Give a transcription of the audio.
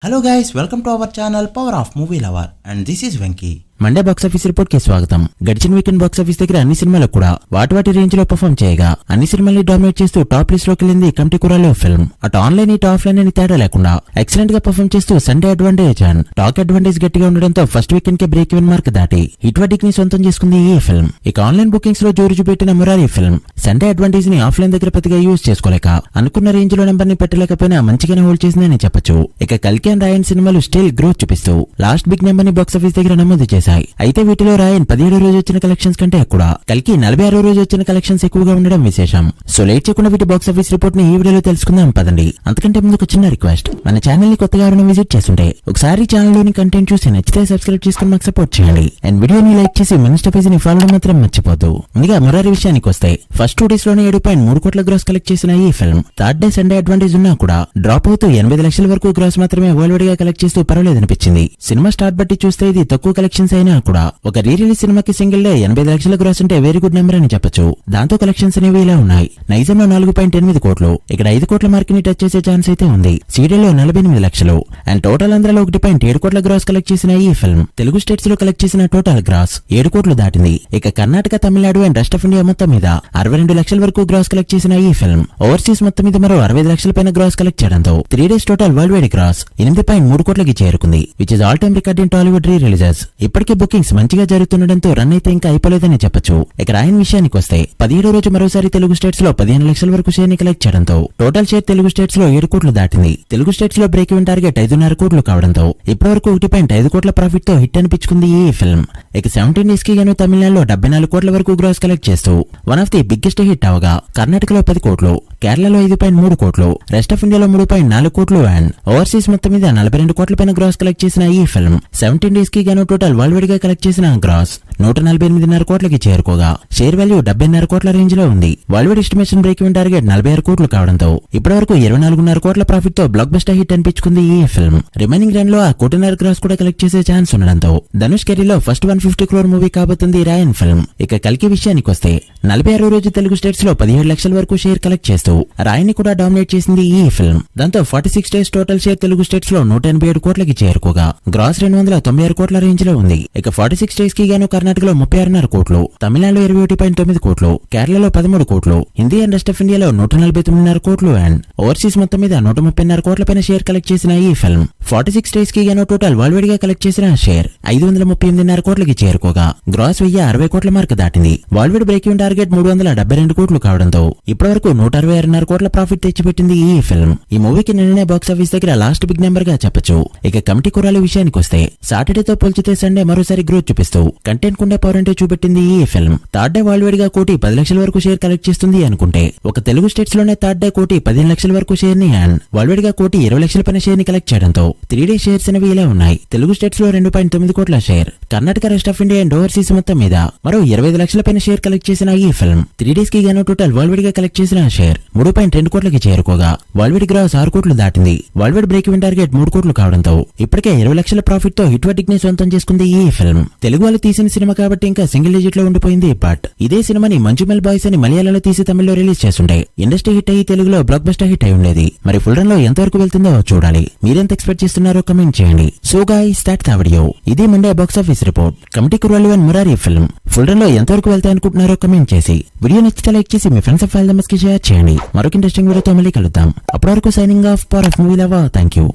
Hello guys, welcome to our channel Power of Movie Lover and this is Venki. Monday box office report కి స్వాగతం. గడిచిన weekend box office దగ్గర అన్ని సినిమాలకు కూడా వాటి రేంజ్ లో పర్ఫామ్ చేయగా అన్ని సినిమాల్ని డామినేట్ చేస్తూ టాప్ లిస్ట్ లోకి వెళ్ళింది కమిటీ కురాలో ఫిల్మ్. అటు ఆన్లైన్ ఇటు ఆఫ్లైన్ అని తేడా లేకుండా ఎక్సలెంట్ గా పర్ఫామ్ చేస్తూ Sunday advantage and talk advantage గట్టిగా ఉండడంతో ఫస్ట్ వీకెండ్ కి బ్రేక్ ఈవెన్ మార్క్ దాటి హిట్ వర్డిక్ ని సొంతం చేసుకుంది ఈ ఫిల్మ్. ఇక ఆన్లైన్ బుకింగ్స్ లో జోరు చూపెట్టిన మురారి ఫిల్మ్ సండే అడ్వాంటేజ్ ని ఆఫ్లైన్ దగ్గర పెద్దగా యూజ్ చేసుకోలేక అనుకున్న రేంజ్ లో నెంబర్ ని పెట్టలేకపోయినా మంచిగానే హోల్డ్ చేసిందని చెప్పొచ్చు. ఇక కల్కి అండ్ రాయన్ సినిమాలు స్టిల్ గ్రోత్ చూపిస్తూ లాస్ట్ బిగ్ నెంబర్ ని బాక్స్ ఆఫీస్ దగ్గర నమోదు చేశాయి. అయితే వీటిలో రాయన్ 17వ రోజు వచ్చిన కలెక్షన్స్ కంటే కూడా కల్కి 46వ రోజు వచ్చిన కలెక్షన్స్ ఎక్కువగా ఉండడం విశేషం. సో లేట్ చేయకుండా వీటి బాక్స్ ఆఫీస్ రిపోర్ట్ ని ఈ వీడియోలో తెలుసుకుందాం పదండి. అంతకంటే ముందు ఒక చిన్న రిక్వెస్ట్, మన ఛానల్ ని కొత్తగా ఎవరైనా విజిట్ చేస్తుంటే ఒకసారి ఛానల్ లోని కంటెంట్ చూసి నచ్చితే సబ్స్క్రైబ్ చేసుకుని మాకు సపోర్ట్ చేయండి. అండ్ వీడియోని లైక్ చేసి మన ఇన్స్టా పేజ్ ని ఫాలో మాత్రం మర్చిపోద్దు. ముందుగా మురారి విషయానికి వస్తే ఫస్ట్ 2 డేస్ లోనే 7.3 కోట్ల గ్రాస్ కలెక్ట్ చేసిన ఈ film third day Sunday advantage ఉన్నా కూడా డ్రాప్ అవుతూ 80 లక్షల వరకు గ్రాస్ మాత్రమే వరల్డ్ వైడ్ గా కలెక్ట్ చేస్తూ పర్వాలేదనిపించింది. సినిమా స్టార్ట్ బట్టి చూస్తే ఇది తక్కువ కలెక్షన్స్ అయినా కూడా ఒక రీ రిలీజ్ సినిమాకి సింగిల్ డే 80 లక్షల గ్రాస్ అంటే వెరీ గుడ్ నెంబర్ అని చెప్పొచ్చు. దాంతో కలెక్షన్స్ అనేవి ఇలా ఉన్నాయి. నైజంలో 4.8 కోట్లు, ఇక్కడ 5 కోట్ల మార్క్ ని టచ్ చేసే ఛాన్స్ అయితే ఉంది. సీడెల్లో 48 లక్షలు అండ్ టోటల్ ఆంధ్రలో 1.7 కోట్ల గ్రాస్ కలెక్ట్ చేసిన ఈ ఫిల్మ్ తెలుగు స్టేట్స్ లో కలెక్ట్ చేసిన టోటల్ గ్రాస్ 7 కోట్లు దాటింది. ఇక Karnataka, Tamil Nadu and rest of India మొత్తం మీద 62 లక్షల వరకు గ్రాస్ కలెక్ట్ చేసిన ఈ ఫిల్మ్ ఓవర్సీస్ మొత్తం మీద మరో 65 లక్షల పైన గ్రాస్ కలెక్ట్ చేయడంతో 3 days total worldwide gross 8.3 కోట్లకి చేరుకుంది, which is all time record in Tollywood re releases. ఇప్పటికే బుకింగ్స్ మంచిగా జరుగుతుండడంతో రన్ అయితే ఇంకా అయిపోలేదని చెప్పొచ్చు. ఇక రాయన్ విషయానికి వస్తే 17వ రోజు మరోసారి తెలుగు స్టేట్స్ లో 15 లక్షల వరకు షేర్ ని కలెక్ట్ చేయడంతో టోటల్ షేర్ తెలుగు స్టేట్స్ లో 7 కోట్లు దాటింది. తెలుగు స్టేట్స్ లో బ్రేక్ ఈవెన్ టార్గెట్ 5.5 కోట్లు కావడంతో ఇప్పటివరకు 1.5 కోట్ల ప్రాఫిట్ తో హిట్ అనిపించుకుంది ఈ ఫిల్మ్. ఇక 17 డేస్ కి గాను తమిళనాడులో 74 కోట్ల వరకు గ్రాస్ కలెక్ట్ చేస్తూ one of the biggest hit అవగా కర్ణాటకలో 10 కోట్లు, కేరళలో 5.3 కోట్లు, రెస్ట్ ఆఫ్ ఇండియాలో 3.4 కోట్లు అండ్ ఓవర్సీస్ మొత్తం మీద 42 కోట్ల పైన గ్రాస్ కలెక్ట్ చేసిన ఈ ఫిల్మ్ 17 డేస్ కి గాను టోటల్ వరల్డ్ వైడ్ గా కలెక్ట్ చేసిన గ్రాస్ 148.5 కోట్లకి చేరుకోగా షేర్ వాల్యూ 70.5 కోట్ల రేంజ్ లో ఉంది. World wide estimation break even target 46 కోట్లు కావడంతో ఇప్పటివరకు 24.5 కోట్ల ప్రాఫిట్ తో బ్లాక్ బస్టర్ హిట్ అనిపించుకుంది ఈ ఫిల్మ్. రిమైనింగ్ రన్ లో 1.5 కోటి గ్రాస్ కూడా కలెక్ట్ చేసే ఛాన్స్ ఉండడంతో ధనుష్ కెరీర్ లో ఫస్ట్ 150 క్రోర్ మూవీ కాబోతుంది రాయన్ ఫిల్మ్. ఇక కల్కి విషయానికి వస్తే 46వ రోజు తెలుగు స్టేట్స్ లో 17 లక్షల వరకు షేర్ కలెక్ట్ చేస్తూ రాయన్ ని కూడా డామినేట్ చేసింది ఈ ఫిల్మ్. దాంతో 46 days total share Telugu states లో 187 కోట్లకి చేరుకోగా గ్రాస్ 296 కోట్ల రేంజ్ లో ఉంది. ఇక 46 డేస్ కి గాను కర్ణాటకలో 36.5 కోట్లు, తమిళనాడులో 21.9 కోట్లు, కేరళలో 13 కోట్లు, హిందీ అండ్ రెస్ట్ ఆఫ్ ఇండియాలో 149.5 కోట్లు అండ్ ఓవర్సీస్ మొత్తం మీద 130.5 కోట్ల పైన షేర్ కలెక్ట్ చేసిన ఈ ఫిల్మ్ 46 డేస్ కి గాను టోటల్ వరల్డ్ వైడ్ గా కలెక్ట్ చేసిన షేర్ 538.5 కోట్లకి చేరుకోగా గ్రాస్ 1060 కోట్ల మార్క్ దాటింది. World wide break even target 372 కోట్లు కావడంతో ఇప్పటివరకు 166 కోట్ల ప్రాఫిట్ తెచ్చిపెట్టింది ఈ ఫిల్మ్. ఈ మూవీకి నిన్ననే బాక్స్ ఆఫీస్ దగ్గర లాస్ట్ బిగ్ నెంబర్ గా చెప్పొచ్చు. ఇక కమిటీ కురాలు విషయానికి వస్తే సాటర్డేతో పోల్చితే సండే మరోసారి గ్రోత్ చూపిస్తూ కంటెంట్ కుండే పవర్ అంటే చూపెట్టింది ఈ film. Third day world wide గా 1,10 లక్షల వరకు షేర్ కలెక్ట్ చేస్తుంది అనుకుంటే ఒక తెలుగు స్టేట్స్ లోనే థర్డ్ డే 1,15 లక్షల వరకు షేర్ ని అండ్ వరల్డ్ వైడ్ గా 1,20 లక్షల పైన షేర్ ని కలెక్ట్ చేయడంతో 3 డే షేర్స్ అనేవి ఇలా ఉన్నాయి. తెలుగు స్టేట్స్ లో 2.9 కోట్ల share, Karnataka, rest of India and overseas మొత్తం మీద మరో 25 లక్షల పైన షేర్ కలెక్ట్ చేసిన ఈ ఫిల్మ్ 3 డేస్ కి గాను టోటల్ వరల్డ్ వైడ్ గా కలెక్ట్ చేసిన షేర్ 3.2 కోట్లకి చేరుకోగా వరల్డ్ వైడ్ గ్రాస్ 6 కోట్లు దాటింది. World wide break even target 3 కోట్లు కావడంతో ఇప్పటికే 20 లక్షల ప్రాఫిట్ తో హిట్ వర్డిక్ ని సొంతం చేసుకుంది ఈ ఫిల్మ్. తెలుగు వాళ్ళు తీసిన సినిమా కాబట్టి ఇంకా సింగిల్ డిజిట్ లో ఉండిపోయింది. బట్ ఇదే సినిమాని మంజుమెల్ బాయ్స్ అని మలయాళంలో తీసి తమిళ్లో రిలీజ్ చేస్తుంటే ఇండస్ట్రీ హిట్ అయ్యి తెలుగులో బ్లాక్ బస్టర్ హిట్ అయి ఉండేది. మరి ఫుల్ రన్ లో ఎంతవరకు వెళ్తుందో చూడాలి. మీరెంత ఎక్స్పెక్ట్ చేస్తున్నారో కమెంట్ చేయండి. So guys that's the video. ఇది Monday box office report. Committee Kurrollu and Murari film full run లో ఎంతవరకు వెళ్తాయనుకుంటున్నారో కమెంట్ చేసి వీడియో నచ్చితే లైక్ చేసి మీ ఫ్రెండ్స్ కి షేర్ చేయండి. మరొక ఇంట్రెస్టింగ్ వీడియోతో మళ్ళీ కలుద్దాం. అప్పటి వరకు signing off power of movie lover. Thank you.